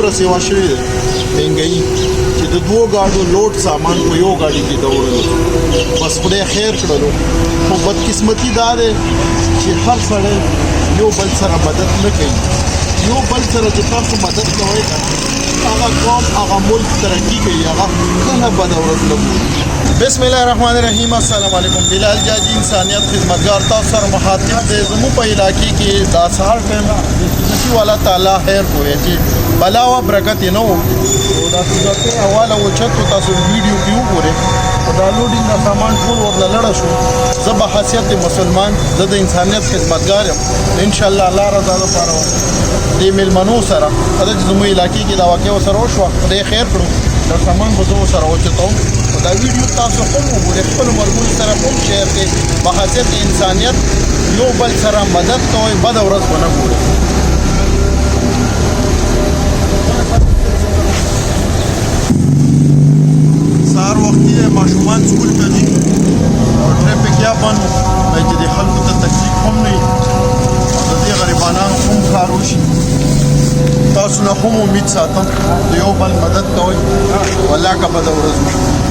دومره سیوا شوې ده مهنګایي چې د دوو ګاډو لوډ سامان په یو ګاډي کې د وړلو بس خدای خیر کړلو خو بدقسمتي دا ده چې هر سړی یو بل سره مدد نه کوي یو بل سره چې تاسو مدد کوئ هغه قوم هغه ملک ترقي کوي هغه کله بده ورځ نه بسم الله الرحمن الرحیم السلام علیکم بلال جاجی انسانیت خدمتگار تاسو سره مخاطب دی زمو په علاقې کې د سهار ټایم چې والا تعالی خیر کوي چې بلا او برکت نه وو دا څه حواله و چې تاسو ویډیو کې وګورئ دا لوډینګ د سامان ټول ورله لړ شو زه به حیثیت مسلمان زه د انسانیت خدمتگار یم ان شاء الله الله رضا لپاره د میلمنو سره دا چې زمو علاقې کې دا واقع سره وشو خدای خیر کړو دا سامان به زه سره وچتم دا ویډیو تاسو هم وګورئ خپل مرګون سره هم شیر کړئ په حیثیت انسانیت یو بل سره مدد کوئ بد ورځ ونه ګورئ سهار وختي ماشومان سکول ته ځي او ټریفیک یا بند دی چې د خلکو ته تکلیف هم نه وي د دې غریبانو هم کار وشي تاسو نه هم امید ساتم د یو بل مدد کوئ والله که بده ورځ وشي